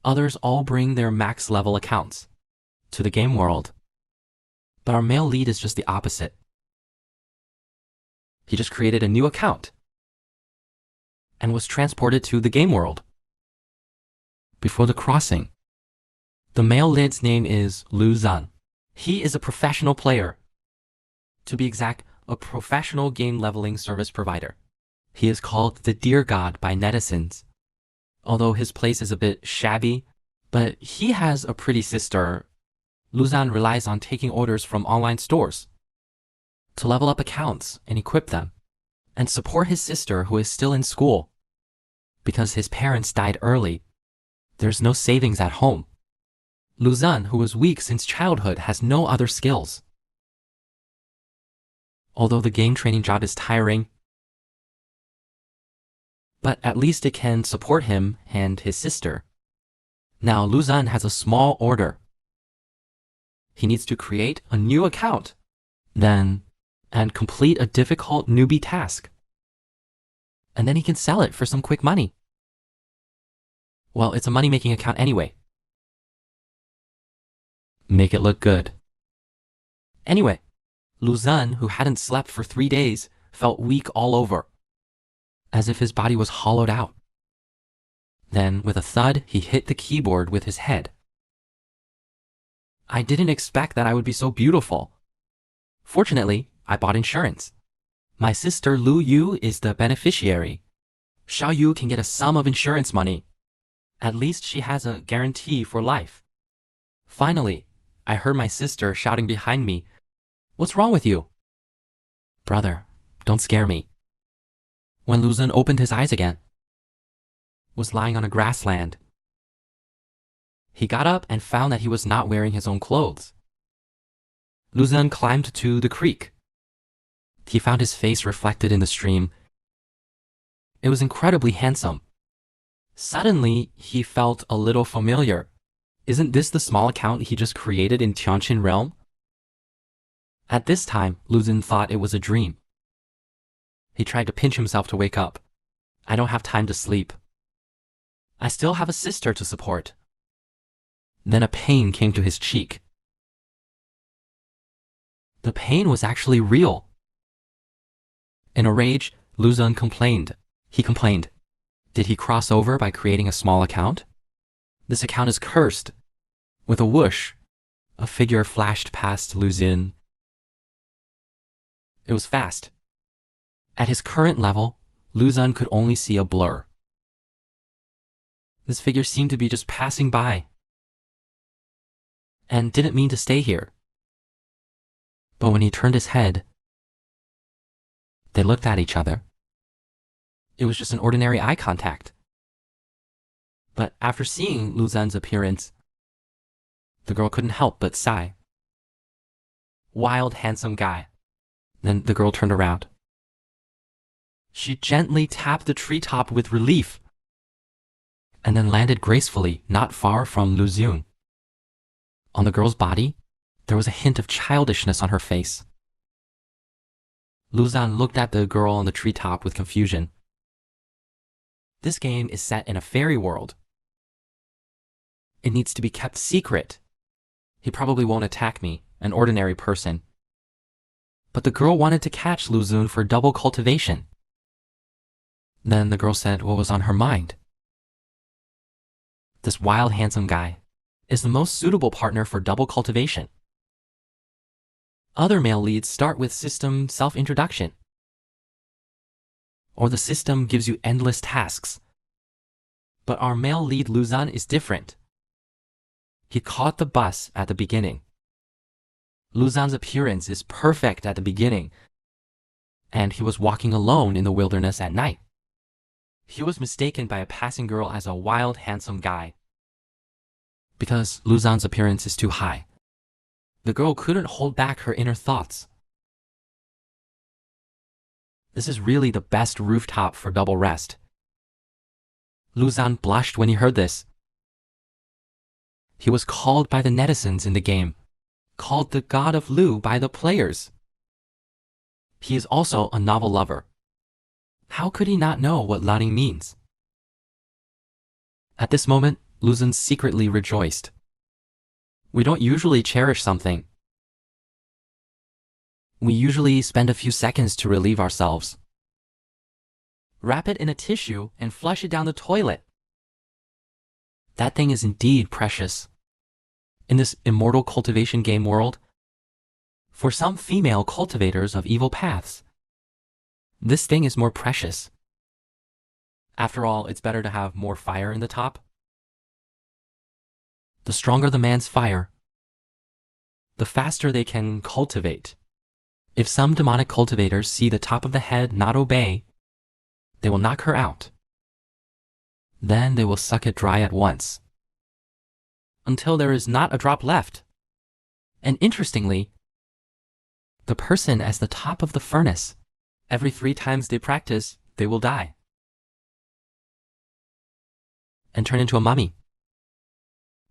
Others all bring their max level accounts to the game world. But our male lead is just the opposite. He just created a new account and was transported to the game world. Before the crossing, the male lead's name is Lu Zhan. He is a professional player. To be exact, a professional game leveling service provider. He is called the Deer God by netizens. Although his place is a bit shabby, but he has a pretty sister. Lu Zhan relies on taking orders from online stores to level up accounts and equip them, and support his sister who is still in school. Because his parents died early, there's no savings at home. Lu Zhan, who was weak since childhood, has no other skills. Although the game training job is tiring, but at least it can support him and his sister. Now Lu Zhan has a small order. He needs to create a new account, and complete a difficult newbie task. And then he can sell it for some quick money. Well, it's a money-making account anyway. Make it look good. Anyway, Lu Zhan, who hadn't slept for 3 days, felt weak all over, as if his body was hollowed out. Then, with a thud, he hit the keyboard with his head. I didn't expect that I would be so beautiful. Fortunately, I bought insurance. My sister Lu Yu is the beneficiary. Xiao Yu can get a sum of insurance money. At least she has a guarantee for life. Finally, I heard my sister shouting behind me, "What's wrong with you?" Brother, don't scare me. When Lu Zhan opened his eyes again, was lying on a grassland. He got up and found that he was not wearing his own clothes. Lu Zhan climbed to the creek. He found his face reflected in the stream. It was incredibly handsome. Suddenly, he felt a little familiar. Isn't this the small account he just created in Tianqin Realm? At this time, Lu Zhan thought it was a dream. He tried to pinch himself to wake up. I don't have time to sleep. I still have a sister to support. Then a pain came to his cheek. The pain was actually real. In a rage, Lu Zhan complained. He complained. Did he cross over by creating a small account? This account is cursed. With a whoosh, a figure flashed past Lu Zhan. It was fast. At his current level, Lu Zhan could only see a blur. This figure seemed to be just passing by, and didn't mean to stay here. But when he turned his head, they looked at each other. It was just an ordinary eye contact. But after seeing Lu Zhan's appearance, the girl couldn't help but sigh. Wild, handsome guy. Then the girl turned around. She gently tapped the treetop with relief, and then landed gracefully not far from Lu Zhan. On the girl's body, there was a hint of childishness on her face. Lu Zhan looked at the girl on the treetop with confusion. This game is set in a fairy world. It needs to be kept secret. He probably won't attack me, an ordinary person. But the girl wanted to catch Lu Zhan for double cultivation. Then the girl said what was on her mind. This wild, handsome guy is the most suitable partner for double cultivation. Other male leads start with system self-introduction, or the system gives you endless tasks. But our male lead Lu Zhan is different. He caught the bus at the beginning. Lu Zhan's appearance is perfect at the beginning, and he was walking alone in the wilderness at night. He was mistaken by a passing girl as a wild, handsome guy. Because Lu Zhan's appearance is too high, the girl couldn't hold back her inner thoughts. This is really the best rooftop for double rest. Lu Zhan blushed when he heard this. He was called by the netizens in the game, called the God of Lu by the players. He is also a novel lover. How could he not know what Lanning means? At this moment, Luzon secretly rejoiced. We don't usually cherish something. We usually spend a few seconds to relieve ourselves. Wrap it in a tissue and flush it down the toilet. That thing is indeed precious. In this immortal cultivation game world, for some female cultivators of evil paths, this thing is more precious. After all, it's better to have more fire in the top. The stronger the man's fire, the faster they can cultivate. If some demonic cultivators see the top of the head not obey, they will knock her out. Then they will suck it dry at once, until there is not a drop left. And interestingly, the person as the top of the furnace, every 3 times they practice, they will die and turn into a mummy.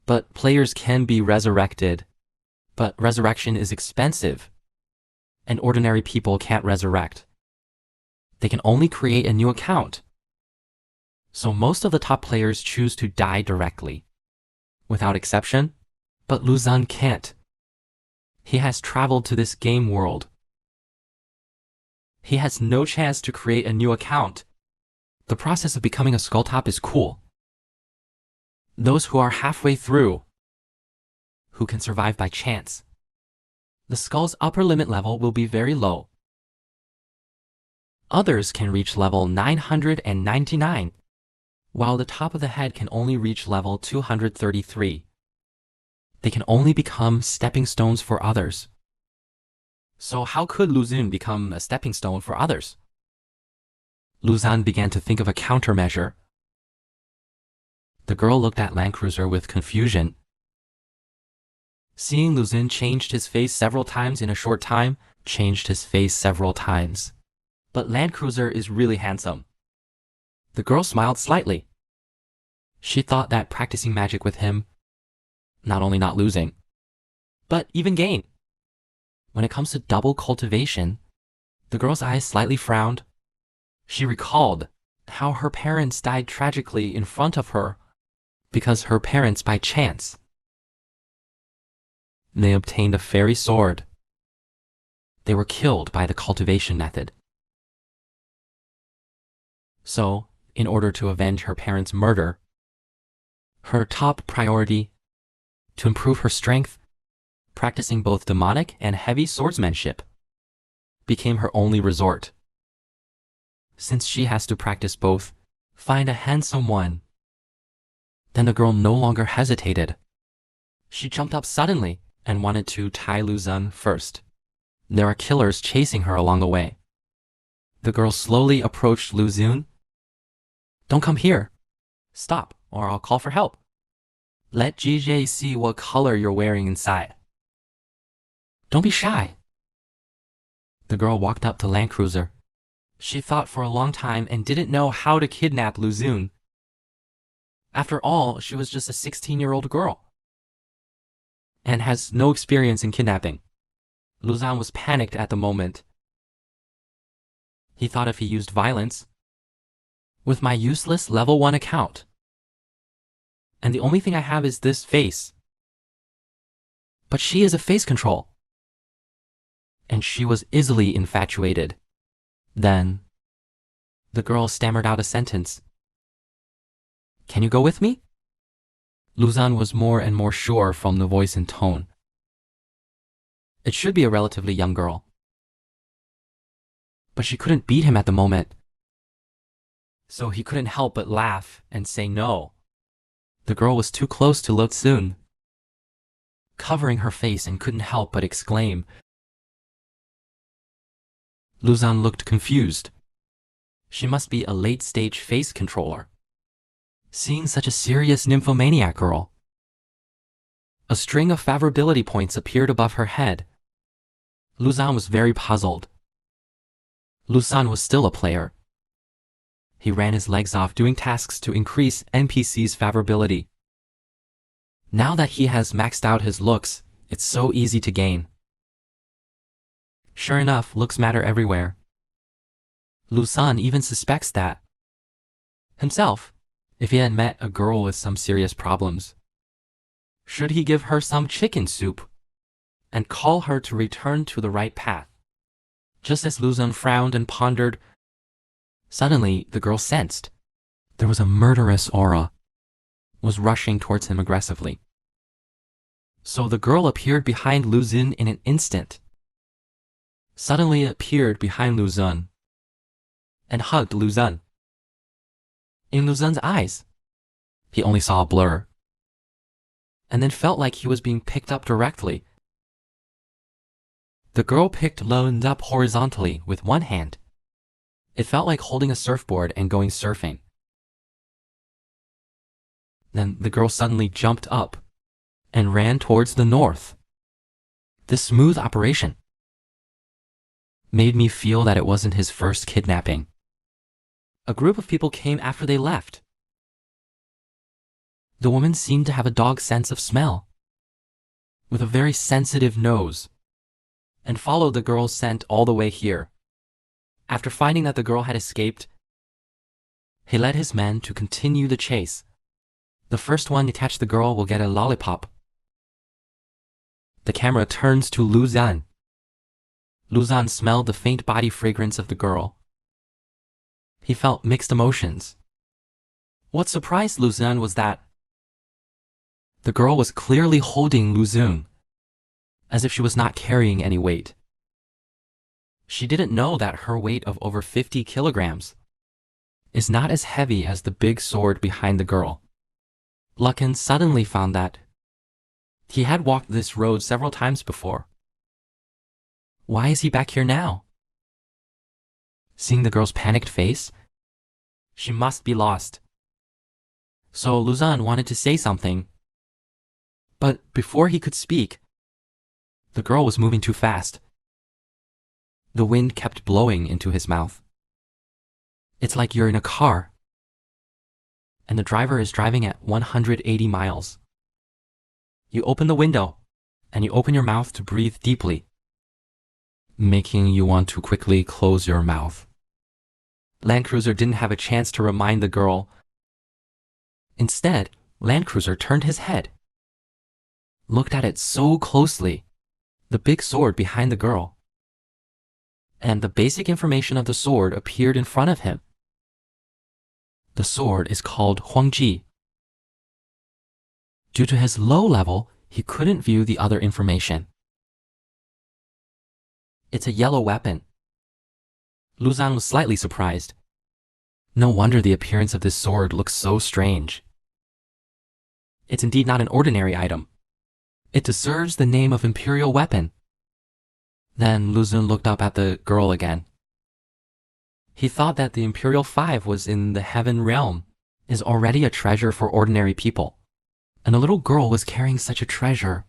But players can be resurrected, but resurrection is expensive, and ordinary people can't resurrect. They can only create a new account. So most of the top players choose to die directly, without exception, but Luzon can't. He has traveled to this game world. He has no chance to create a new account. The process of becoming a skull top is cool. Those who are halfway through, who can survive by chance, the skull's upper limit level will be very low. Others can reach level 999, while the top of the head can only reach level 233. They can only become stepping stones for others. So how could Luzon become a stepping stone for others? Luzon began to think of a countermeasure. The girl looked at Land Cruiser with confusion. Seeing Luzon changed his face several times in a short time, changed his face several times. But Land Cruiser is really handsome. The girl smiled slightly. She thought that practicing magic with him, not only not losing, but even gain. When it comes to double cultivation, the girl's eyes slightly frowned. She recalled how her parents died tragically in front of her because her parents, by chance, they obtained a fairy sword. They were killed by the cultivation method. So, in order to avenge her parents' murder, her top priority, to improve her strength, practicing both demonic and heavy swordsmanship, became her only resort. Since she has to practice both, find a handsome one. Then the girl no longer hesitated. She jumped up suddenly and wanted to tie Luzon first. There are killers chasing her along the way. The girl slowly approached Luzon. Don't come here. Stop, or I'll call for help. Let GJ see what color you're wearing inside. Don't be shy. The girl walked up to Land Cruiser. She thought for a long time and didn't know how to kidnap Luzon. After all, she was just a 16-year-old girl and has no experience in kidnapping. Luzon was panicked at the moment. He thought if he used violence, with my useless level 1 account, and the only thing I have is this face. But she is a face control, and she was easily infatuated. Then, the girl stammered out a sentence. Can you go with me? Luzon was more and more sure from the voice and tone. It should be a relatively young girl. But she couldn't beat him at the moment. So he couldn't help but laugh and say no. The girl was too close to Luzon, covering her face, and couldn't help but exclaim. Luzon looked confused. She must be a late-stage face controller, seeing such a serious nymphomaniac girl. A string of favorability points appeared above her head. Luzon was very puzzled. Luzon was still a player. He ran his legs off doing tasks to increase NPC's favorability. Now that he has maxed out his looks, it's so easy to gain. Sure enough, looks matter everywhere. Luzon even suspects that himself, If he had met a girl with some serious problems, should he give her some chicken soup and call her to return to the right path? Just as Luzon frowned and pondered, suddenly the girl sensed there was a murderous aura was rushing towards him aggressively. So the girl appeared behind Luzon in an instant. Suddenly appeared behind Luzon and hugged Luzon. In Luzon's eyes, he only saw a blur, and then felt like he was being picked up directly. The girl picked Luzon up horizontally with one hand. It felt like holding a surfboard and going surfing. Then the girl suddenly jumped up and ran towards the north. This smooth operation made me feel that it wasn't his first kidnapping. A group of people came after they left. The woman seemed to have a dog sense of smell, with a very sensitive nose, and followed the girl's scent all the way here. After finding that the girl had escaped, he led his men to continue the chase. The first one to catch the girl will get a lollipop. The camera turns to Luzon. Luzon smelled the faint body fragrance of the girl. He felt mixed emotions. What surprised Luzon was that the girl was clearly holding Luzon, as if she was not carrying any weight. She didn't know that her weight of over 50 kilograms is not as heavy as the big sword behind the girl. Lucan suddenly found that he had walked this road several times before. Why is he back here now? Seeing the girl's panicked face, she must be lost. So Luzon wanted to say something, but before he could speak, the girl was moving too fast. The wind kept blowing into his mouth. It's like you're in a car, and the driver is driving at 180 miles. You open the window, and you open your mouth to breathe deeply, making you want to quickly close your mouth. Land Cruiser didn't have a chance to remind the girl. Instead, Land Cruiser turned his head, looked at it so closely, the big sword behind the girl, and the basic information of the sword appeared in front of him. The sword is called Huangji. Due to his low level, he couldn't view the other information. It's a yellow weapon. Luzon was slightly surprised. No wonder the appearance of this sword looks so strange. It's indeed not an ordinary item. It deserves the name of imperial weapon. Then Luzon looked up at the girl again. He thought that the Imperial 5 was in the heaven realm, is already a treasure for ordinary people, and a little girl was carrying such a treasure.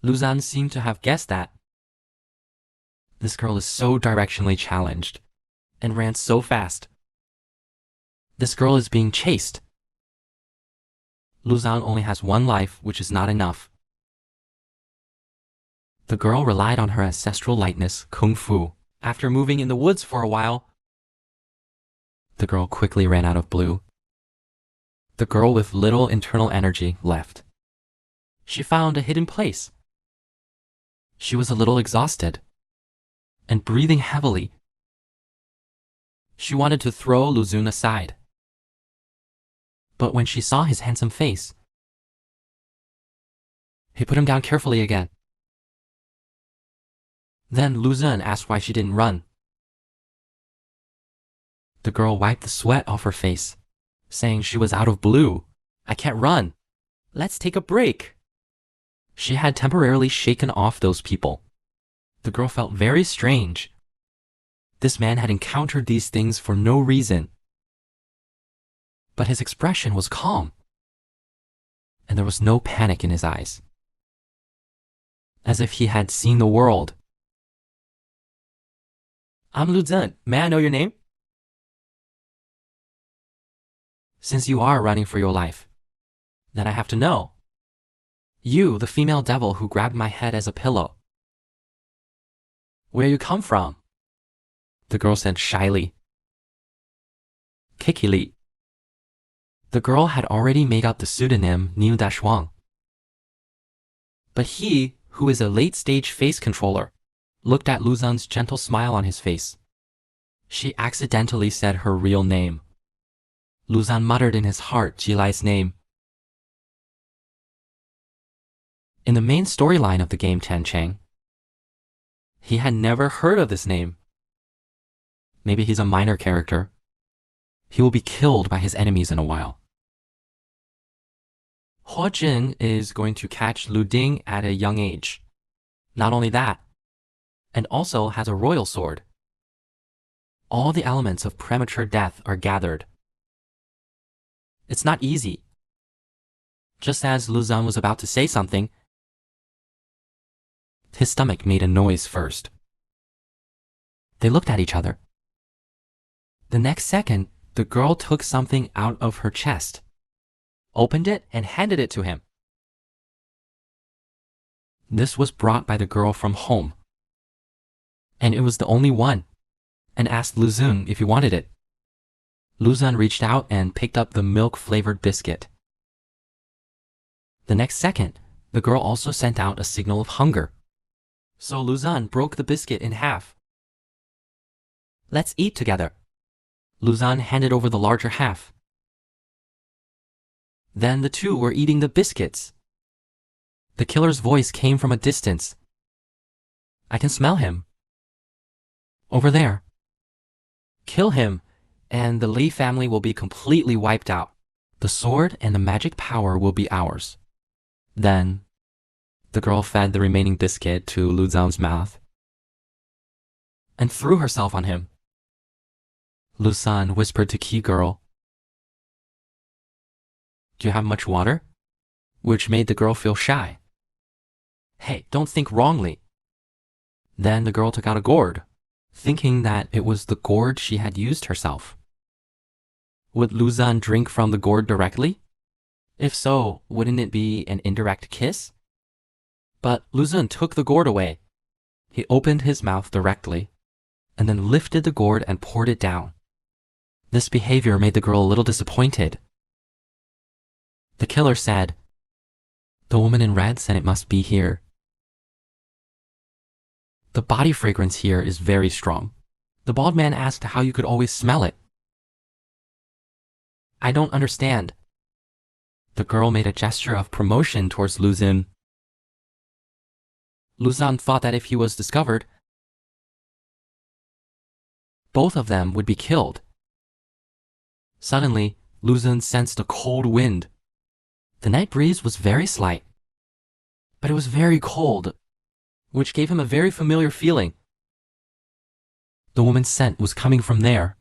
Luzon seemed to have guessed that. This girl is so directionally challenged, and ran so fast. This girl is being chased. Luzon only has one life, which is not enough. The girl relied on her ancestral lightness, kung fu. After moving in the woods for a while, the girl quickly ran out of blue. The girl with little internal energy left. She found a hidden place. She was a little exhausted and breathing heavily. She wanted to throw Luzon aside. But when she saw his handsome face, he put him down carefully again. Then Luzon asked why she didn't run. The girl wiped the sweat off her face, saying she was out of blue. I can't run. Let's take a break. She had temporarily shaken off those people. The girl felt very strange. This man had encountered these things for no reason. But his expression was calm, and there was no panic in his eyes, as if he had seen the world. I'm Luzon. May I know your name? Since you are running for your life, then I have to know. You, the female devil who grabbed my head as a pillow. Where you come from? The girl said shyly. Kikili. The girl had already made up the pseudonym Niu Dashuang. But he, who is a late-stage face controller, looked at Luzan's gentle smile on his face. She accidentally said her real name. Luzan muttered in his heart Jilai's name. In the main storyline of the game Ten Cheng, he had never heard of this name. Maybe he's a minor character. He will be killed by his enemies in a while. Huo Jin is going to catch Lu Ding at a young age. Not only that, and also has a royal sword. All the elements of premature death are gathered. It's not easy. Just as Luzan was about to say something, his stomach made a noise first. They looked at each other. The next second, the girl took something out of her chest, opened it, and handed it to him. This was brought by the girl from home, and it was the only one, and asked Luzun if he wanted it. Luzan reached out and picked up the milk-flavored biscuit. The next second, the girl also sent out a signal of hunger. So Luzan broke the biscuit in half. "Let's eat together." Luzan handed over the larger half. Then the two were eating the biscuits. The killer's voice came from a distance. "I can smell him. Over there. Kill him, and the Li family will be completely wiped out. The sword and the magic power will be ours." Then, the girl fed the remaining biscuit to Luzan's mouth and threw herself on him. Luzan whispered to Key Girl, "Do you have much water?" Which made the girl feel shy. "Hey, don't think wrongly." Then the girl took out a gourd, thinking that it was the gourd she had used herself. Would Luzan drink from the gourd directly? If so, wouldn't it be an indirect kiss? But Luzan took the gourd away. He opened his mouth directly, and then lifted the gourd and poured it down. This behavior made the girl a little disappointed. The killer said, "The woman in red said it must be here. The body fragrance here is very strong." The bald man asked how you could always smell it. "I don't understand." The girl made a gesture of promotion towards Luzan. Luzan thought that if he was discovered, both of them would be killed. Suddenly, Luzan sensed a cold wind. The night breeze was very slight, but it was very cold, which gave him a very familiar feeling. The woman's scent was coming from there.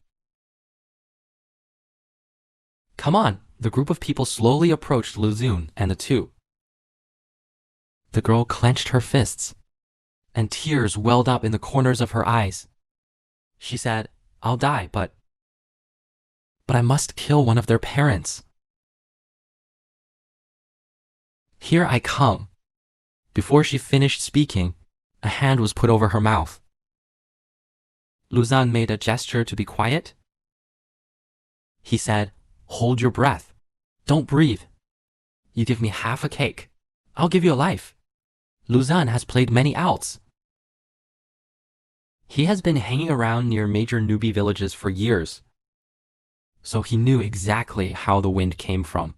"Come on." The group of people slowly approached Luzun and the two. The girl clenched her fists, and tears welled up in the corners of her eyes. She said, "I'll die, but I must kill one of their parents. Here I come." Before she finished speaking, a hand was put over her mouth. Luzan made a gesture to be quiet. He said, "Hold your breath. Don't breathe. You give me half a cake, I'll give you a life." Luzan has played many outs. He has been hanging around near major newbie villages for years, so he knew exactly how the wind came from.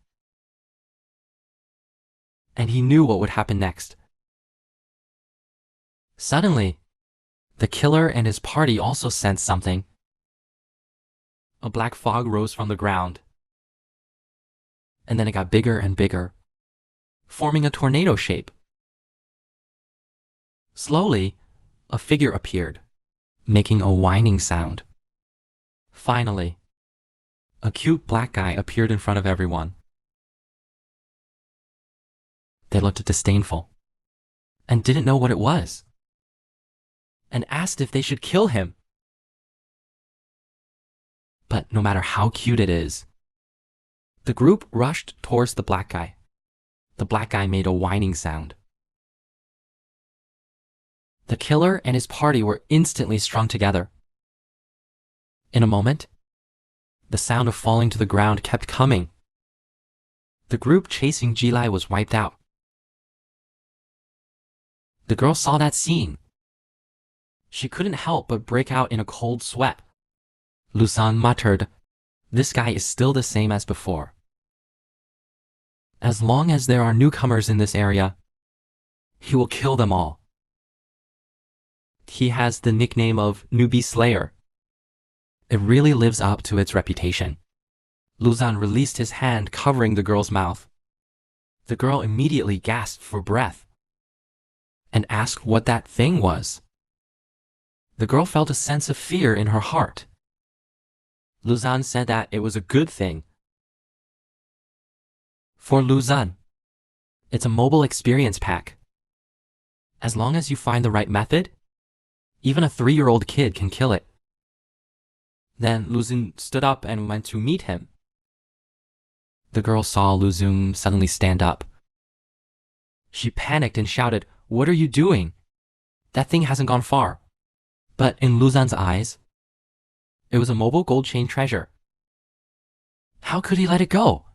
And he knew what would happen next. Suddenly, the killer and his party also sensed something. A black fog rose from the ground, and then it got bigger and bigger, forming a tornado shape. Slowly, a figure appeared, making a whining sound. Finally, a cute black guy appeared in front of everyone. They looked disdainful and didn't know what it was, and asked if they should kill him. But no matter how cute it is, the group rushed towards the black guy. The black guy made a whining sound. The killer and his party were instantly strung together. In a moment, the sound of falling to the ground kept coming. The group chasing Jilai was wiped out. The girl saw that scene. She couldn't help but break out in a cold sweat. Luzon muttered, "This guy is still the same as before. As long as there are newcomers in this area, he will kill them all. He has the nickname of Newbie Slayer. It really lives up to its reputation." Luzon released his hand, covering the girl's mouth. The girl immediately gasped for breath and asked what that thing was. The girl felt a sense of fear in her heart. Luzon said that it was a good thing. For Luzon, it's a mobile experience pack. As long as you find the right method, even a 3-year-old kid can kill it. Then Luzon stood up and went to meet him. The girl saw Luzon suddenly stand up. She panicked and shouted, "What are you doing? That thing hasn't gone far." But in Luzon's eyes, it was a mobile gold chain treasure. How could he let it go?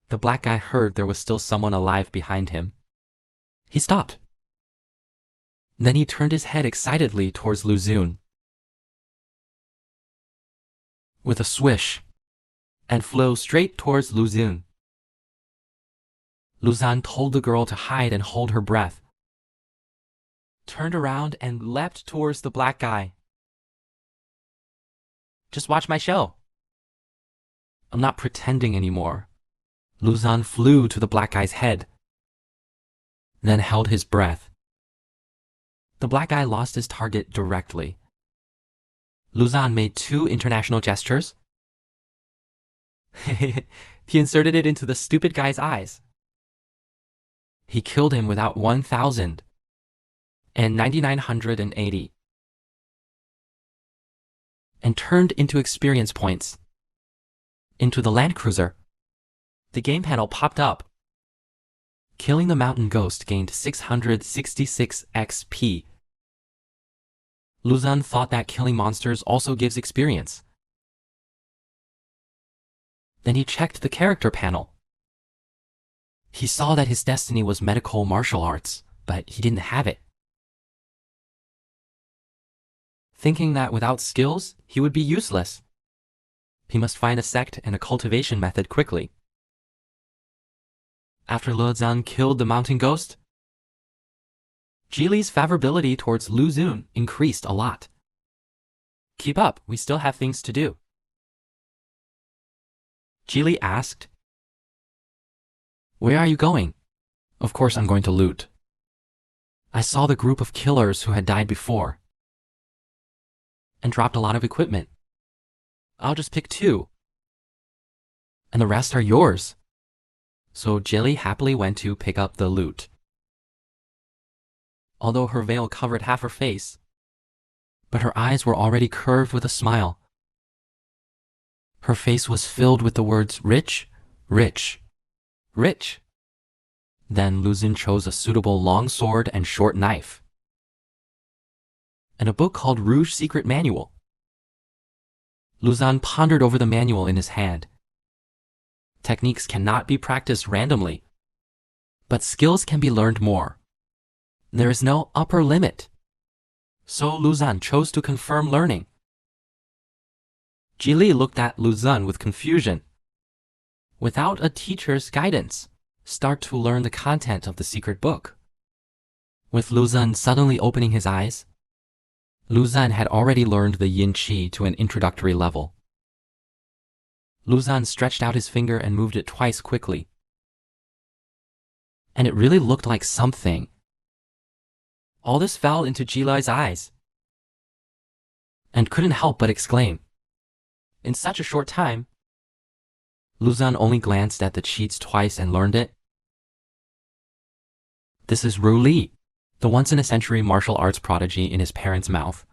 The black guy heard there was still someone alive behind him. He stopped. Then he turned his head excitedly towards Luzon. With a swish, and flew straight towards Luzon. Luzon told the girl to hide and hold her breath, turned around and leapt towards the black guy. "Just watch my show. I'm not pretending anymore." Luzon flew to the black guy's head, then held his breath. The black guy lost his target directly. Luzon made 2 international gestures. He inserted it into the stupid guy's eyes. He killed him without 1,980 and turned into experience points into the land cruiser. The game panel popped up. Killing the mountain ghost gained 666 XP. Luzon thought that killing monsters also gives experience. Then he checked the character panel. He saw that his destiny was medical martial arts, but he didn't have it. Thinking that without skills, he would be useless, he must find a sect and a cultivation method quickly. After Luzon killed the mountain ghost, Jili's favorability towards Luzon increased a lot. "Keep up, we still have things to do." Jili asked, "Where are you going?" "Of course I'm going to loot. I saw the group of killers who had died before and dropped a lot of equipment. I'll just pick 2, and the rest are yours." So Jili happily went to pick up the loot. Although her veil covered half her face, but her eyes were already curved with a smile. Her face was filled with the words "rich, rich, rich." Then Luzon chose a suitable long sword and short knife, and a book called Rouge Secret Manual. Luzon pondered over the manual in his hand. Techniques cannot be practiced randomly, but skills can be learned more. There is no upper limit. So Luzon chose to confirm learning. Jili looked at Luzon with confusion. Without a teacher's guidance, start to learn the content of the secret book. With Luzon suddenly opening his eyes, Luzon had already learned the yin qi to an introductory level. Luzon stretched out his finger and moved it twice quickly. And it really looked like something. All this fell into Jili's eyes, and couldn't help but exclaim. In such a short time, Luzon only glanced at the cheats twice and learned it. This is Ru Li, the once-in-a-century martial arts prodigy in his parents' mouth.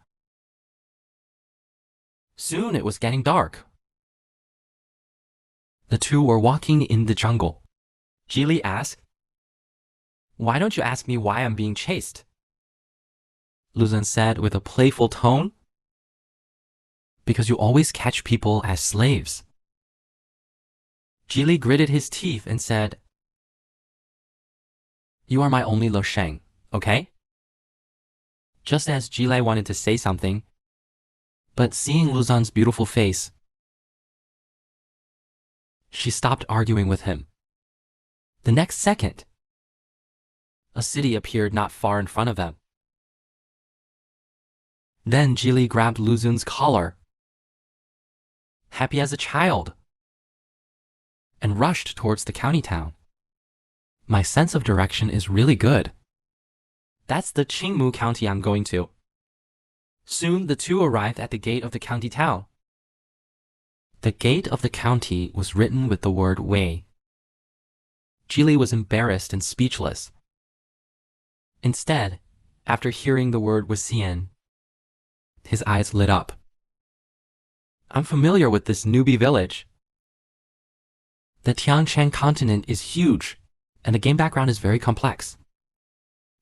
Soon it was getting dark. The 2 were walking in the jungle. Jili asked, "Why don't you ask me why I'm being chased?" Luzon said with a playful tone, "Because you always catch people as slaves." Jili gritted his teeth and said, "You are my only Lo Sheng, okay?" Just as Jili wanted to say something, but seeing Luzan's beautiful face, she stopped arguing with him. The next second, a city appeared not far in front of them. Then Jili grabbed Luzun's collar, happy as a child, and rushed towards the county town. My sense of direction is really good. That's the Qingmu County I'm going to. Soon the two arrived at the gate of the county town. The gate of the county was written with the word Wei. Jili was embarrassed and speechless. Instead, after hearing the word Wasian, his eyes lit up. I'm familiar with this newbie village. The Tiancheng continent is huge, and the game background is very complex.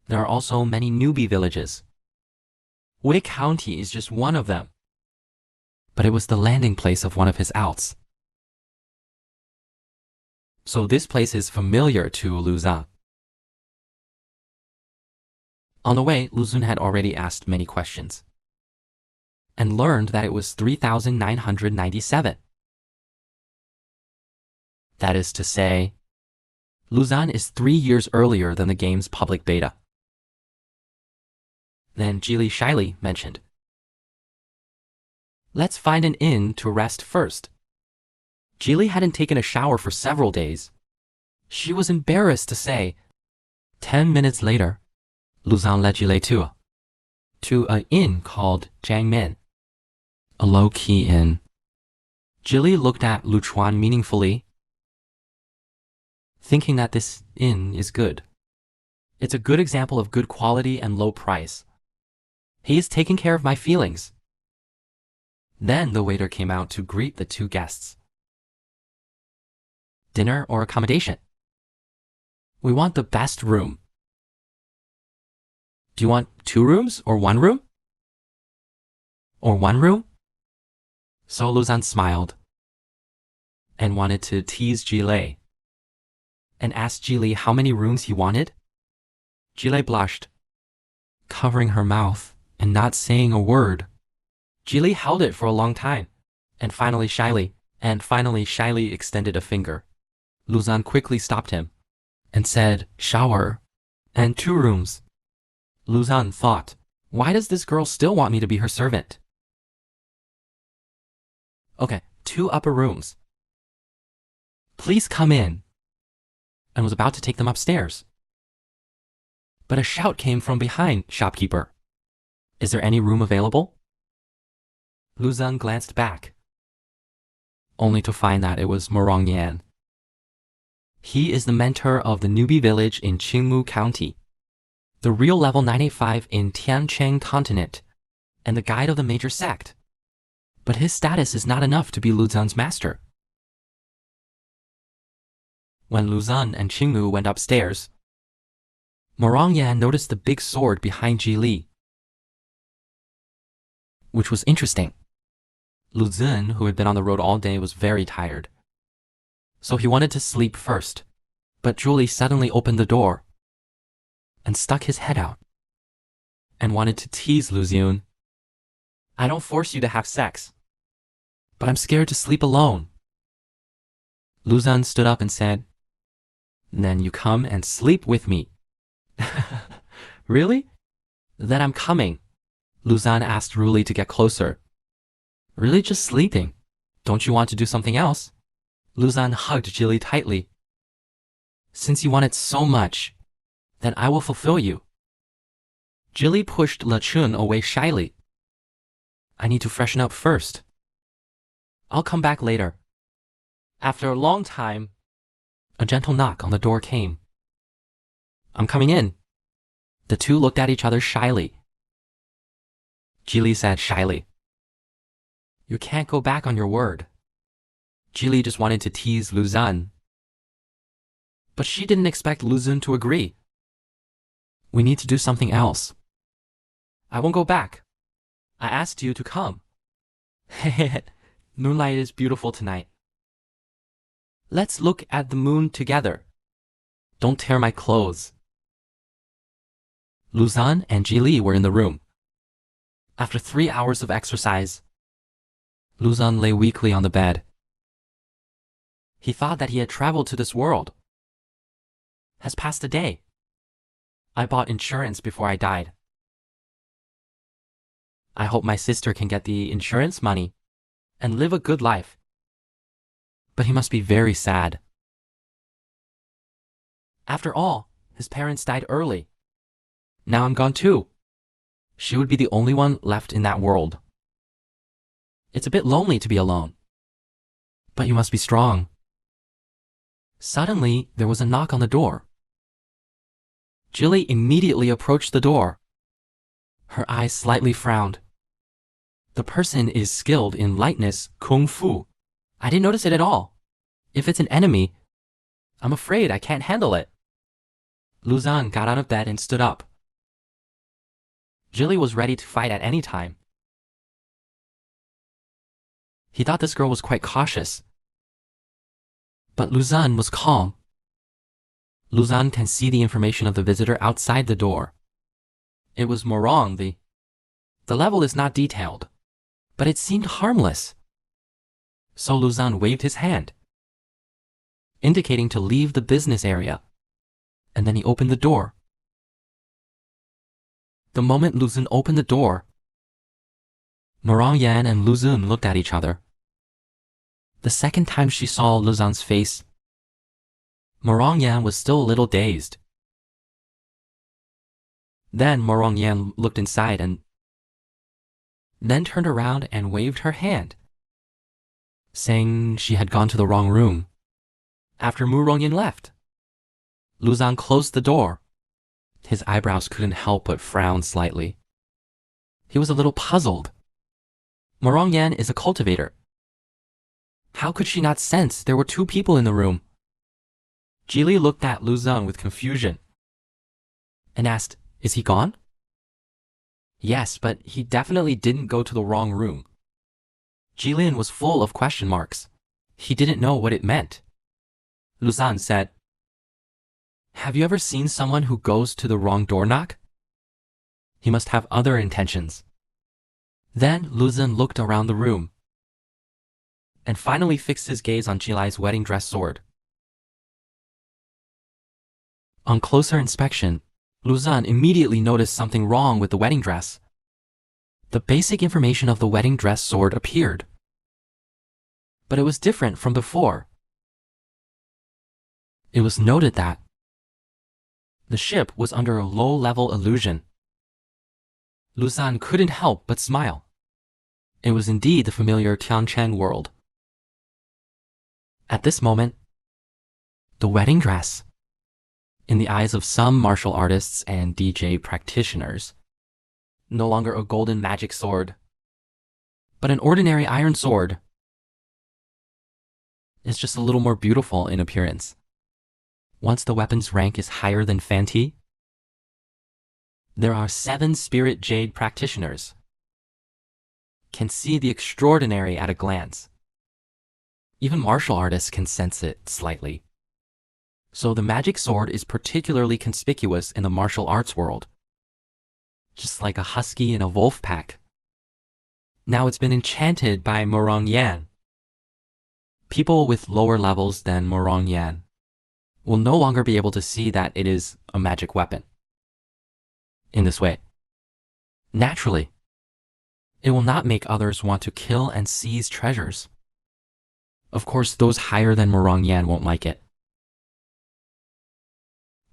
There are also many newbie villages. Wei County is just one of them. But it was the landing place of one of his outs. So this place is familiar to Luzan. On the way, Luzun had already asked many questions and learned that it was 3,997. That is to say, Luzan is 3 years earlier than the game's public beta. Then Jili shyly mentioned, "Let's find an inn to rest first." Jili hadn't taken a shower for several days. She was embarrassed to say. 10 minutes later, Luzan led Jili to an inn called Jiangmen, a low-key inn. Jili looked at Lu Chuan meaningfully, thinking that this inn is good. It's a good example of good quality and low price. He is taking care of my feelings. Then the waiter came out to greet the two guests. Dinner or accommodation? We want the best room. Do you want 2 rooms or 1 room? Or 1 room? So Luzan smiled and wanted to tease Jili and asked Jili how many rooms he wanted. Jili blushed, covering her mouth and not saying a word. Jili held it for a long time and finally shyly extended a finger. Luzan quickly stopped him and said, "Shower and 2 rooms." Luzan thought, why does this girl still want me to be her servant? Okay, 2 upper rooms. Please come in, and was about to take them upstairs. But a shout came from behind, "Shopkeeper, is there any room available?" Luzan glanced back, only to find that it was Morong Yan. He is the mentor of the newbie village in Qingmu County, the real level 985 in Tiancheng continent, and the guide of the major sect. But his status is not enough to be Luzan's master. When Luzan and Qingmu went upstairs, Morong Yan noticed the big sword behind Jili, which was interesting. Luzun, who had been on the road all day, was very tired. So he wanted to sleep first, but Julie suddenly opened the door and stuck his head out and wanted to tease Luzun. "I don't force you to have sex, but I'm scared to sleep alone." Luzun stood up and said, "Then you come and sleep with me." "Really? Then I'm coming." Luzun asked Ruli to get closer. "Really just sleeping? Don't you want to do something else?" Luzun hugged Jili tightly. "Since you want it so much, then I will fulfill you." Jili pushed Le Chun away shyly. "I need to freshen up first. I'll come back later." After a long time, a gentle knock on the door came. "I'm coming in." The two looked at each other shyly. Jili said shyly, "You can't go back on your word." Jili just wanted to tease Luzun, but she didn't expect Luzun to agree. "We need to do something else." "I won't go back. I asked you to come." "Moonlight is beautiful tonight." Let's look at the moon together. Don't tear my clothes. Luzan and Jili were in the room. After 3 hours of exercise, Luzan lay weakly on the bed. He thought that he had traveled to this world. Has passed a day. I bought insurance before I died. I hope my sister can get the insurance money and live a good life. But he must be very sad. After all, his parents died early. Now I'm gone too. She would be the only one left in that world. It's a bit lonely to be alone. But you must be strong. Suddenly, there was a knock on the door. Jili immediately approached the door. Her eyes slightly frowned. The person is skilled in lightness kung fu. I didn't notice it at all. If it's an enemy, I'm afraid I can't handle it. Luzan got out of bed and stood up. Jili was ready to fight at any time. He thought this girl was quite cautious. But Luzan was calm. Luzan can see the information of the visitor outside the door. It was Morong. The level is not detailed, but it seemed harmless. So Luzan waved his hand, indicating to leave the business area, and then he opened the door. The moment Luzan opened the door, Morong Yan and Luzun looked at each other. The second time she saw Luzan's face, Morong Yan was still a little dazed. Then Morong Yan looked inside and then turned around and waved her hand, saying she had gone to the wrong room. After Morong Yan left, Luzan closed the door. His eyebrows couldn't help but frown slightly. He was a little puzzled. Morong Yan is a cultivator. How could she not sense there were two people in the room? Jili looked at Luzan with confusion and asked, "Is he gone?" Yes, but he definitely didn't go to the wrong room. Jilin was full of question marks. He didn't know what it meant. Luzan said, "Have you ever seen someone who goes to the wrong door knock? He must have other intentions." Then Luzan looked around the room and finally fixed his gaze on Jilai's wedding dress sword. On closer inspection, Luzan immediately noticed something wrong with the wedding dress. The basic information of the wedding dress sword appeared, but it was different from before. It was noted that the ship was under a low-level illusion. Luzan couldn't help but smile. It was indeed the familiar Tiancheng world. At this moment, the wedding dress, in the eyes of some martial artists and DJ practitioners, no longer a golden magic sword, but an ordinary iron sword, is just a little more beautiful in appearance. Once the weapon's rank is higher than Fanti, there are 7 spirit jade practitioners. Can see the extraordinary at a glance. Even martial artists can sense it slightly. So the magic sword is particularly conspicuous in the martial arts world, just like a husky in a wolf pack. Now it's been enchanted by Morong Yan. People with lower levels than Morong Yan will no longer be able to see that it is a magic weapon. In this way, naturally, it will not make others want to kill and seize treasures. Of course, those higher than Morong Yan won't like it.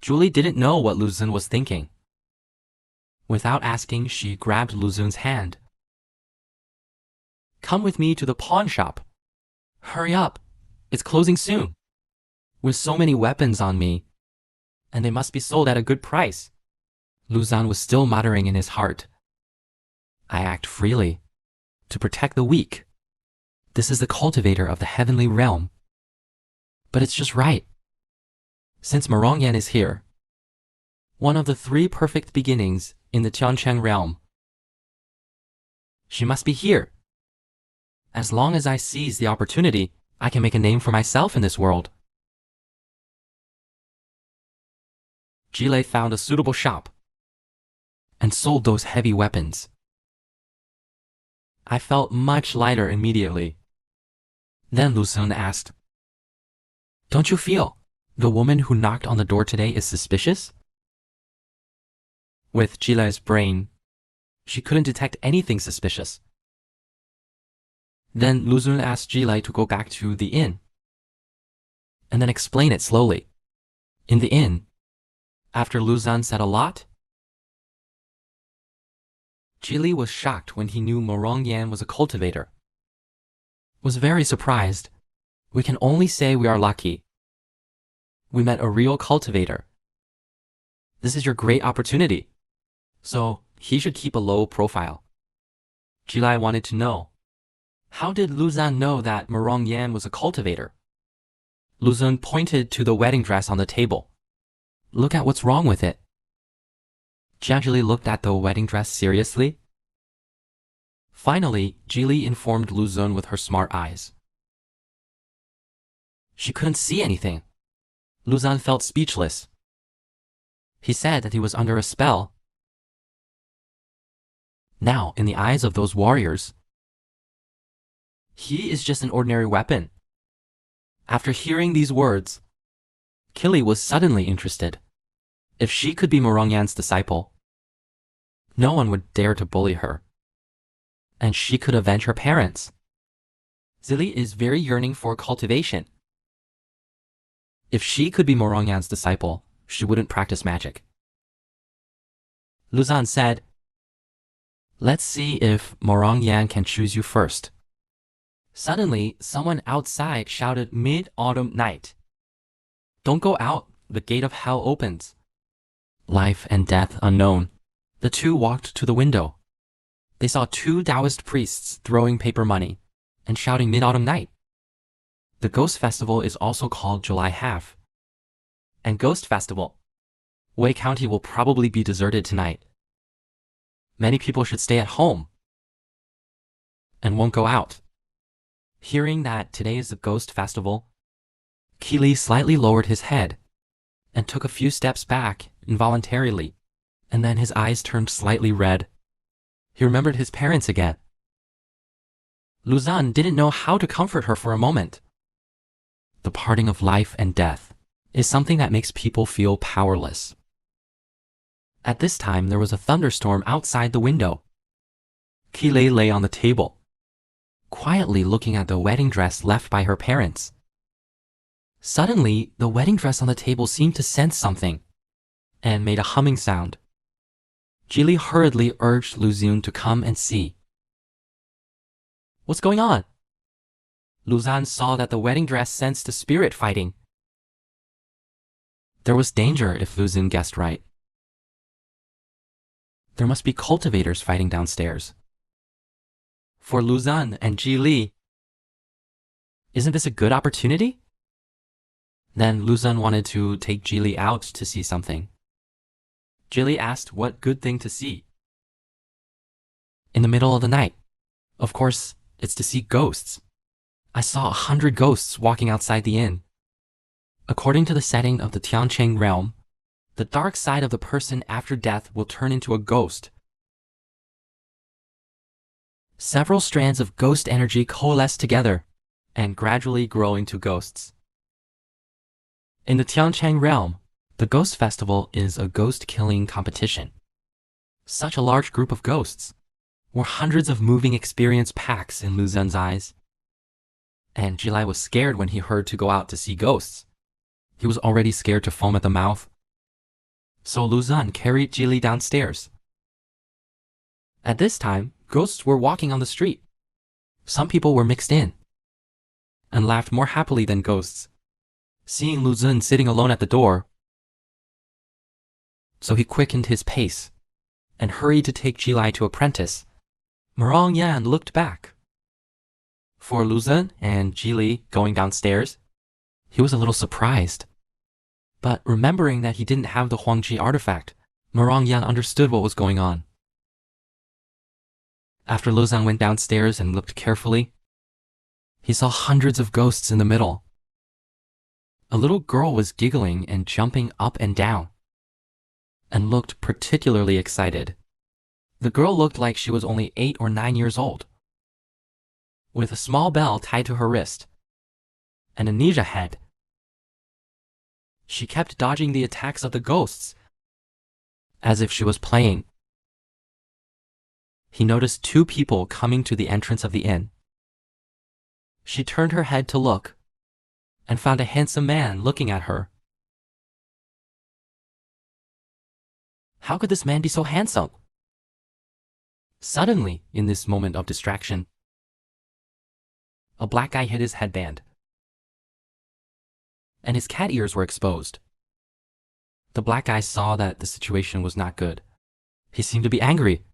Julie didn't know what Luzun was thinking. Without asking, she grabbed Luzun's hand. "Come with me to the pawn shop. Hurry up, it's closing soon. With so many weapons on me, and they must be sold at a good price." Luzan was still muttering in his heart, "I act freely, to protect the weak. This is the cultivator of the heavenly realm. But it's just right. Since Morong Yan is here, one of the 3 perfect beginnings in the Tiancheng realm, she must be here. As long as I seize the opportunity, I can make a name for myself in this world." Jile found a suitable shop and sold those heavy weapons. I felt much lighter immediately. Then Luzon asked, "Don't you feel the woman who knocked on the door today is suspicious?" With Jile's brain, she couldn't detect anything suspicious. Then Luzon asked Jile to go back to the inn and then explain it slowly. In the inn, after Luzon said a lot, Jile was shocked when he knew Morong Yan was a cultivator. Was very surprised. We can only say we are lucky. We met a real cultivator. This is your great opportunity. So he should keep a low profile. Jile wanted to know, how did Luzon know that Morong Yan was a cultivator? Luzon pointed to the wedding dress on the table. Look at what's wrong with it. Jile looked at the wedding dress seriously. Finally, Jile informed Luzon with her smart eyes. She couldn't see anything. Luzon felt speechless. He said that he was under a spell. Now, in the eyes of those warriors, he is just an ordinary weapon. After hearing these words, Kili was suddenly interested. If she could be Morong Yan's disciple, no one would dare to bully her. And she could avenge her parents. Zili is very yearning for cultivation. If she could be Morong Yan's disciple, she wouldn't practice magic. Luzon said, "Let's see if Morong Yan can choose you first." Suddenly, someone outside shouted mid-autumn night. "Don't go out, the gate of hell opens." Life and death unknown. The two walked to the window. They saw two Taoist priests throwing paper money and shouting mid-autumn night. The Ghost Festival is also called July Half. And Ghost Festival. Wei County will probably be deserted tonight. Many people should stay at home and won't go out. Hearing that today is the Ghost Festival, Kili slightly lowered his head and took a few steps back involuntarily, and then his eyes turned slightly red. He remembered his parents again. Luzon didn't know how to comfort her for a moment. The parting of life and death is something that makes people feel powerless. At this time, there was a thunderstorm outside the window. Kili lay on the table, quietly looking at the wedding dress left by her parents. Suddenly, the wedding dress on the table seemed to sense something and made a humming sound. Jile hurriedly urged Luzon to come and see. "What's going on?" Luzon saw that the wedding dress sensed a spirit fighting. There was danger if Luzon guessed right. There must be cultivators fighting downstairs. For Luzon and Jile, isn't this a good opportunity? Then Luzon wanted to take Jile out to see something. Jile asked what good thing to see. In the middle of the night. Of course, it's to see ghosts. I saw 100 ghosts walking outside the inn. According to the setting of the Tiancheng realm, the dark side of the person after death will turn into a ghost. Several strands of ghost energy coalesce together and gradually grow into ghosts. In the Tiancheng realm, the Ghost Festival is a ghost-killing competition. Such a large group of ghosts were hundreds of moving experience packs in Luzon's eyes. And Jile was scared when he heard to go out to see ghosts. He was already scared to foam at the mouth. So Luzon carried Jile downstairs. At this time, ghosts were walking on the street. Some people were mixed in and laughed more happily than ghosts, seeing Luzon sitting alone at the door. So he quickened his pace and hurried to take Jile to apprentice. Morong Yan looked back. For Luzon and Jile going downstairs, he was a little surprised. But remembering that he didn't have the Huangji artifact, Morong Yan understood what was going on. After Luzon went downstairs and looked carefully, he saw hundreds of ghosts in the middle. A little girl was giggling and jumping up and down. and looked particularly excited. The girl looked like she was only 8 or 9 years old, with a small bell tied to her wrist and a ninja head. She kept dodging the attacks of the ghosts, as if she was playing. He noticed 2 people coming to the entrance of the inn. She turned her head to look, and found a handsome man looking at her. How could this man be so handsome? Suddenly, in this moment of distraction, a black guy hid his headband, and his cat ears were exposed. The black guy saw that the situation was not good. He seemed to be angry.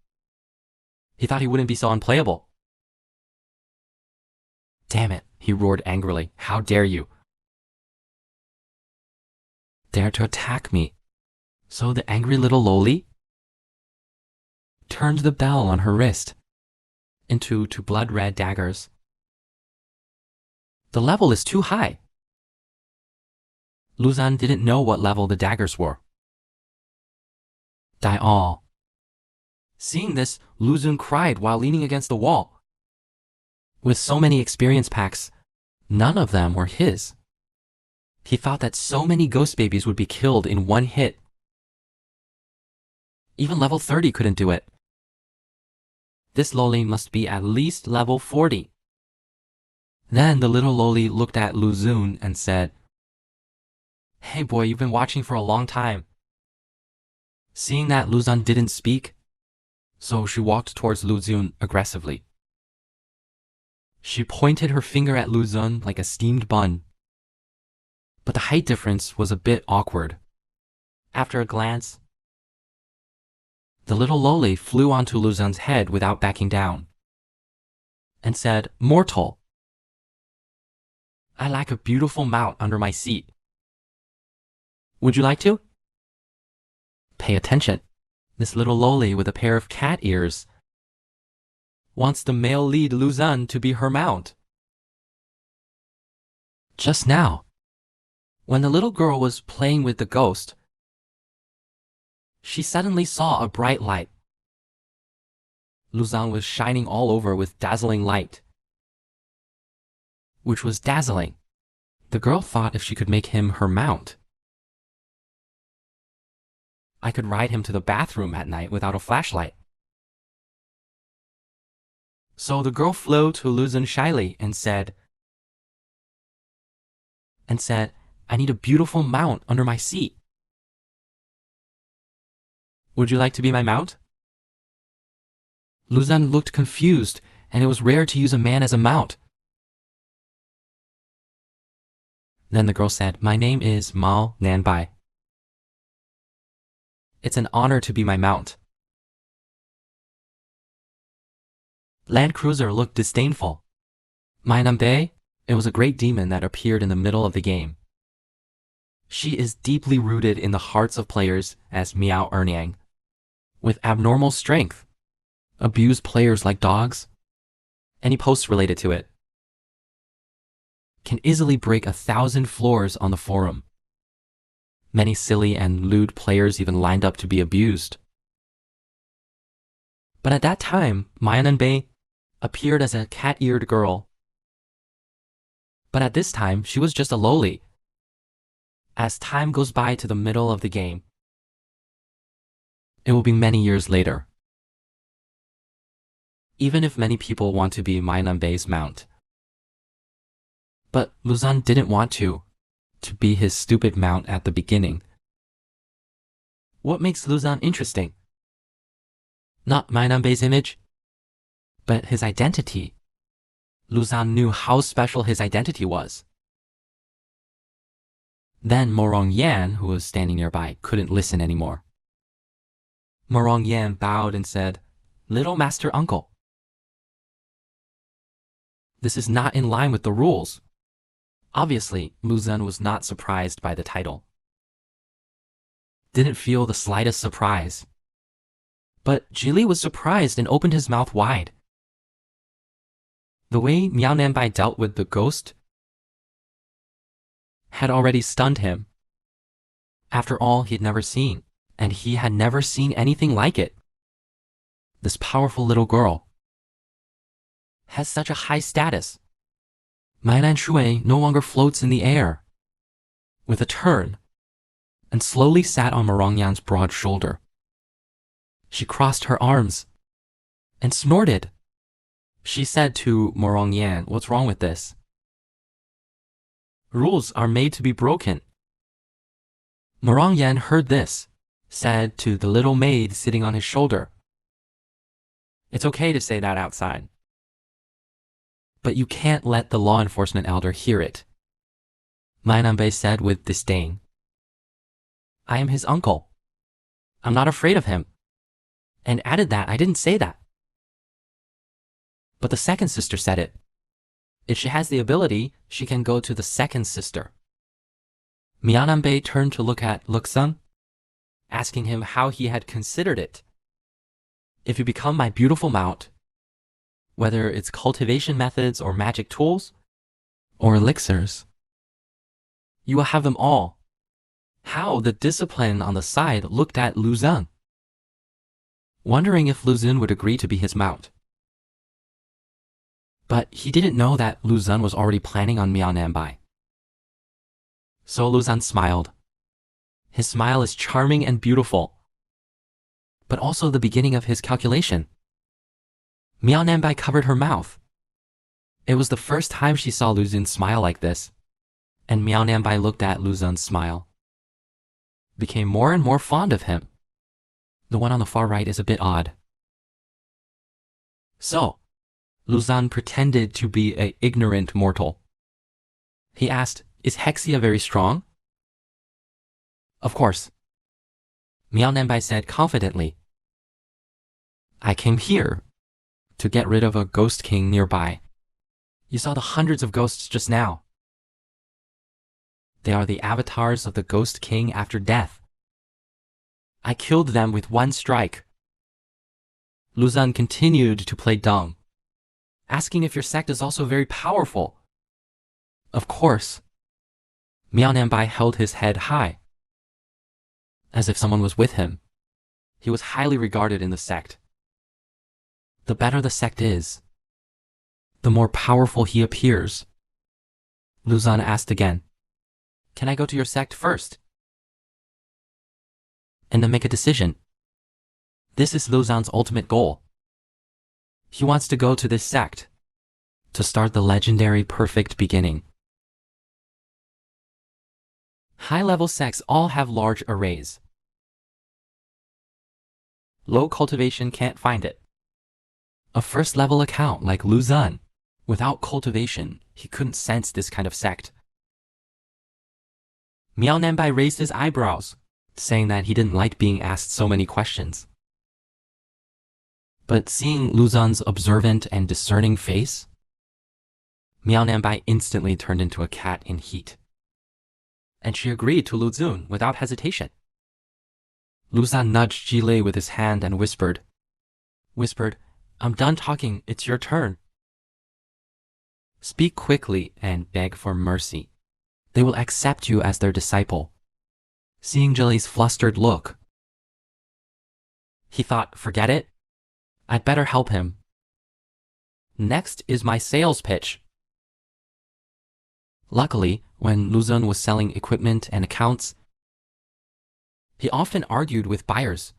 He thought he wouldn't be so unplayable. Damn it, he roared angrily. How dare you? Dare to attack me? So the angry little loli turned the bell on her wrist into 2 blood-red daggers. The level is too high. Luzon didn't know what level the daggers were. Die all. Seeing this, Luzon cried while leaning against the wall. With so many experience packs, none of them were his. He thought that so many ghost babies would be killed in one hit. Even level 30 couldn't do it. This loli must be at least level 40. Then the little loli looked at Luzon and said, "Hey boy, you've been watching for a long time." Seeing that Luzon didn't speak, so she walked towards Luzon aggressively. She pointed her finger at Luzon like a steamed bun. But the height difference was a bit awkward. After a glance, the little loli flew onto Luzon's head without backing down and said, "Mortal, I lack a beautiful mount under my seat. Would you like to?" Pay attention. This little loli with a pair of cat ears wants the male lead Luzon to be her mount. Just now, when the little girl was playing with the ghost, she suddenly saw a bright light. Luzon was shining all over with dazzling light, which was dazzling. The girl thought if she could make him her mount, I could ride him to the bathroom at night without a flashlight. So the girl flew to Luzon shyly and said, "I need a beautiful mount under my seat. Would you like to be my mount?" Luzon looked confused, and it was rare to use a man as a mount. Then the girl said, "My name is Mao Nanbai. It's an honor to be my mount." Land Cruiser looked disdainful. Mainambe, it was a great demon that appeared in the middle of the game. She is deeply rooted in the hearts of players as Miao Erniang. With abnormal strength, abuse players like dogs. Any posts related to it can easily break 1,000 floors on the forum. Many silly and lewd players even lined up to be abused. But at that time, Mayananbei appeared as a cat-eared girl. But at this time, she was just a loli. As time goes by to the middle of the game, it will be many years later. Even if many people want to be Mayananbei's mount. But Luzon didn't want to be his stupid mount at the beginning. What makes Luzon interesting? Not Mainanbei's image, but his identity. Luzon knew how special his identity was. Then Morong Yan, who was standing nearby, couldn't listen anymore. Morong Yan bowed and said, "Little Master Uncle, this is not in line with the rules." Obviously, Luzon was not surprised by the title. Didn't feel the slightest surprise. But Jili was surprised and opened his mouth wide. The way Miao Nanbai dealt with the ghost had already stunned him. After all, he'd never seen and he had never seen anything like it. This powerful little girl has such a high status. Mainan Shui no longer floats in the air. With a turn, and slowly sat on Morongyan's broad shoulder. She crossed her arms and snorted. She said to Morongyan, "What's wrong with this? Rules are made to be broken." Morongyan heard this, said to the little maid sitting on his shoulder, "It's okay to say that outside, but you can't let the law enforcement elder hear it." Mainanbei said with disdain, "I am his uncle. I'm not afraid of him," and added that I didn't say that. But the second sister said it. If she has the ability, she can go to the second sister. Miananbei turned to look at Luxun, asking him how he had considered it. "If you become my beautiful mount, whether it's cultivation methods or magic tools, or elixirs, you will have them all." How the discipline on the side looked at Lu Zun, wondering if Lu Zun would agree to be his mount. But he didn't know that Lu Zun was already planning on Miananbei. So Lu Zun smiled. His smile is charming and beautiful, but also the beginning of his calculation. Miananbei covered her mouth. It was the first time she saw Lu Zun smile like this, and Miananbei looked at Lu Zun's smile, became more and more fond of him. The one on the far right is a bit odd. So, Lu Zun pretended to be an ignorant mortal. He asked, "Is Hexia very strong?" "Of course." Miananbei said confidently, "I came here to get rid of a ghost king nearby. You saw the hundreds of ghosts just now. They are the avatars of the ghost king after death. I killed them with one strike." Lu Zun continued to play dumb, asking if your sect is also very powerful. "Of course." Miananbei held his head high, as if someone was with him. He was highly regarded in the sect. The better the sect is, the more powerful he appears. Lu Zun asked again, "Can I go to your sect first, and then make a decision?" This is Lu Zun's ultimate goal. He wants to go to this sect to start the legendary perfect beginning. High-level sects all have large arrays. Low cultivation can't find it. A first-level account like Lu Zun, without cultivation, he couldn't sense this kind of sect. Miananbei raised his eyebrows, saying that he didn't like being asked so many questions. But seeing Lu Zun's observant and discerning face, Miananbei instantly turned into a cat in heat. And she agreed to Lu Zun without hesitation. Lu Zun nudged Jilei with his hand and whispered, "I'm done talking, it's your turn. Speak quickly and beg for mercy. They will accept you as their disciple." Seeing Jilei's flustered look, he thought, forget it, I'd better help him. Next is my sales pitch. Luckily, when Lu Zun was selling equipment and accounts, he often argued with buyers.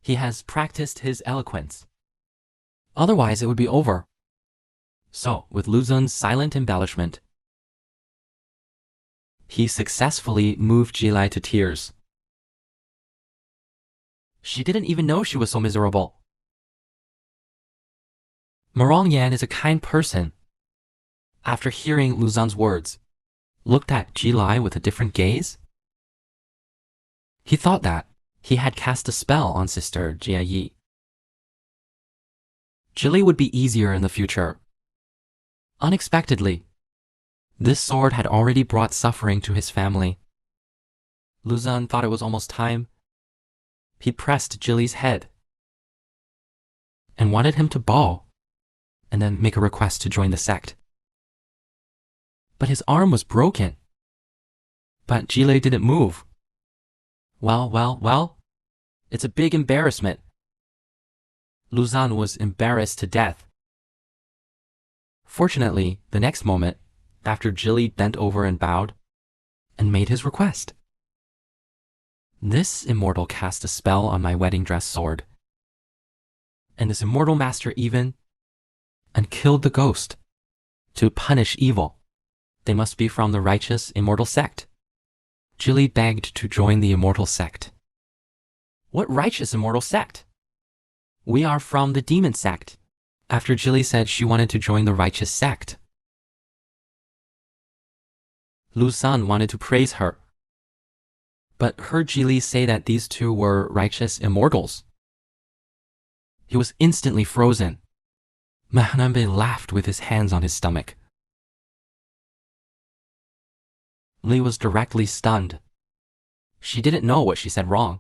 He has practiced his eloquence. Otherwise, it would be over. So, with Lu Zun's silent embellishment, he successfully moved Jilei to tears. She didn't even know she was so miserable. Morongyan is a kind person. After hearing Lu Zun's words, looked at Jilei with a different gaze. He thought that he had cast a spell on Sister Jia Yi. Jilei would be easier in the future. Unexpectedly, this sword had already brought suffering to his family. Lu Zun thought it was almost time. He pressed Jilei's head and wanted him to bow and then make a request to join the sect. But his arm was broken. But Jilei didn't move. Well, it's a big embarrassment. Luzan was embarrassed to death. Fortunately, the next moment, after Jilly bent over and bowed, and made his request. This immortal cast a spell on my wedding dress sword. And this immortal master even and killed the ghost to punish evil. They must be from the righteous immortal sect. Jilly begged to join the immortal sect. What righteous immortal sect? We are from the demon sect. After Jilly said she wanted to join the righteous sect, Luzan wanted to praise her, but heard Jilly say that these two were righteous immortals. He was instantly frozen. Manhwa laughed with his hands on his stomach. Lee was directly stunned. She didn't know what she said wrong.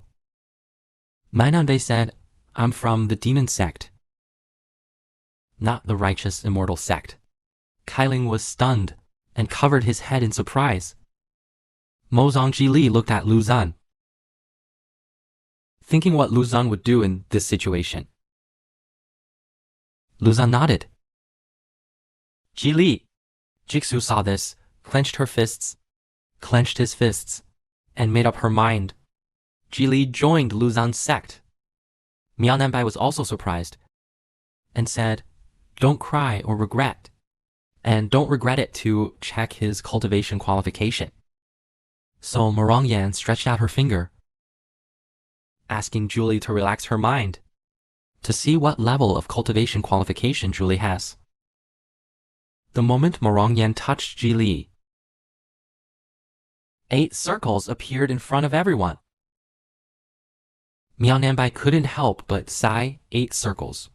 Manhwa said, I'm from the demon sect, not the righteous immortal sect. Kailing was stunned and covered his head in surprise. Mozongji Li looked at Luzan, thinking what Luzan would do in this situation. Luzan nodded. Ji Li. Jixu saw this, clenched his fists, and made up her mind. Ji Li joined Luzan's sect. Miao Nanbai was also surprised and said, don't cry or regret, and don't regret it to check his cultivation qualification. So Morongyan stretched out her finger, asking Julie to relax her mind to see what level of cultivation qualification Julie has. The moment Morongyan touched Ji Li, 8 circles appeared in front of everyone. Miao Nanbai couldn't help but sigh. 8 circles.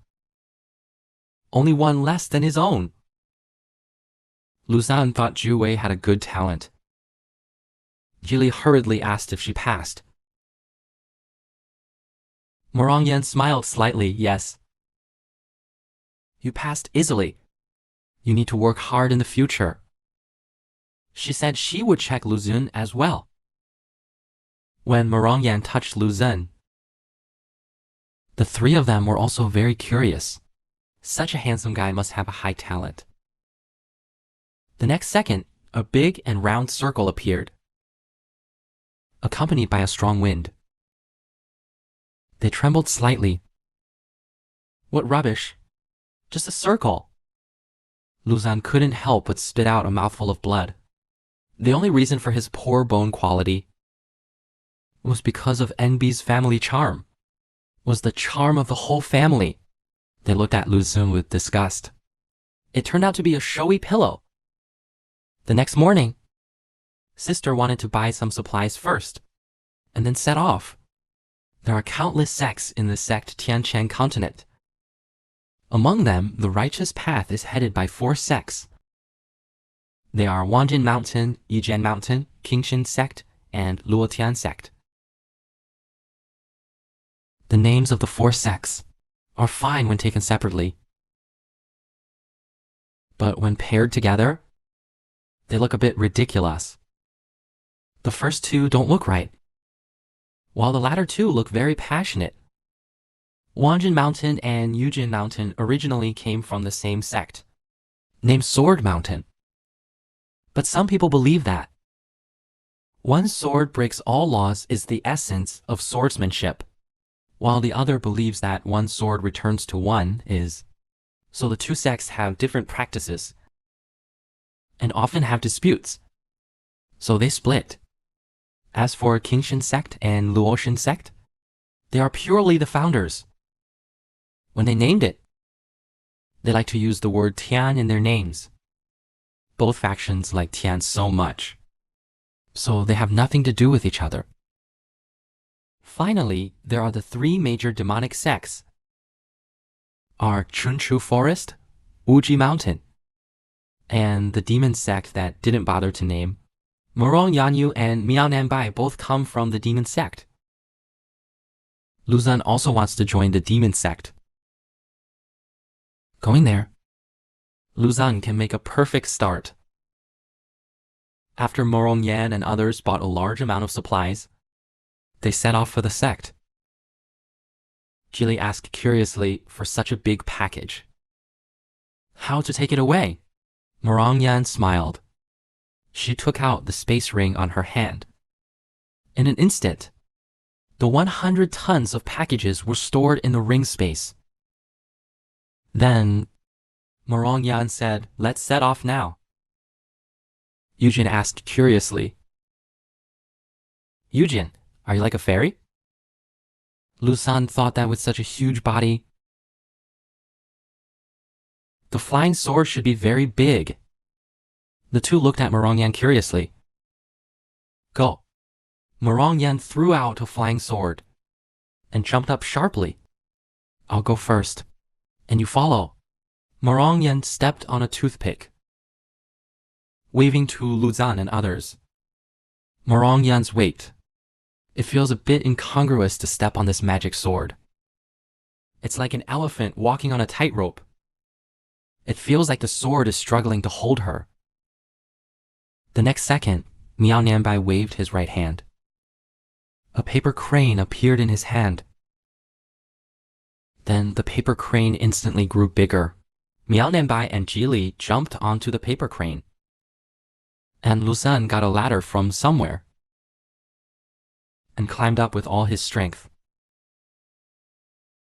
Only one less than his own. Luzan thought Zhu Wei had a good talent. Ji Li hurriedly asked if she passed. Morongyan smiled slightly, yes. You passed easily. You need to work hard in the future. She said she would check Luzun as well. When Morongyan touched Luzun, the 3 of them were also very curious. Such a handsome guy must have a high talent. The next second, a big and round circle appeared, accompanied by a strong wind. They trembled slightly. What rubbish! Just a circle! Luzan couldn't help but spit out a mouthful of blood. The only reason for his poor bone quality was because of Enbi's family charm. Was the charm of the whole family. They looked at Luzun with disgust. It turned out to be a showy pillow. The next morning, sister wanted to buy some supplies first, and then set off. There are countless sects in the sect Tianchen continent. Among them, the righteous path is headed by 4 sects. They are Wanjin Mountain, Yijian Mountain, Qingshan sect, and Luotian sect. The names of the 4 sects are fine when taken separately, but when paired together, they look a bit ridiculous. The first 2 don't look right, while the latter 2 look very passionate. Wanjin Mountain and Yujin Mountain originally came from the same sect, named Sword Mountain. But some people believe that one sword breaks all laws is the essence of swordsmanship, while the other believes that one sword returns to one is. So the 2 sects have different practices and often have disputes. So they split. As for Qingshan sect and Luoshan sect, they are purely the founders. When they named it, they like to use the word Tian in their names. Both factions like Tian so much, so they have nothing to do with each other. Finally, there are the 3 major demonic sects, are Chunchu Forest, Uji Mountain, and the demon sect that didn't bother to name. Morong Yanyu and Miao Nanbai both come from the demon sect. Luzan also wants to join the demon sect. Going there, Luzan can make a perfect start. After Morong Yan and others bought a large amount of supplies, They set off for the sect. Jili asked curiously for such a big package. How to take it away? Morongyan smiled. She took out the space ring on her hand. In an instant, the 100 tons of packages were stored in the ring space. Then, Morongyan said, "Let's set off now." Yujin asked curiously, "Yujin, are you like a fairy?" Lusan thought that with such a huge body, the flying sword should be very big. The two looked at Morongyan curiously. Go. Morongyan threw out a flying sword and jumped up sharply. I'll go first, and you follow. Morongyan stepped on a toothpick, waving to Luzan and others. Morongyan's weight. It feels a bit incongruous to step on this magic sword. It's like an elephant walking on a tightrope. It feels like the sword is struggling to hold her. The next second, Miao Nanbai waved his right hand. A paper crane appeared in his hand. Then the paper crane instantly grew bigger. Miao Nanbai and Jili jumped onto the paper crane. And Lusan got a ladder from somewhere and climbed up with all his strength.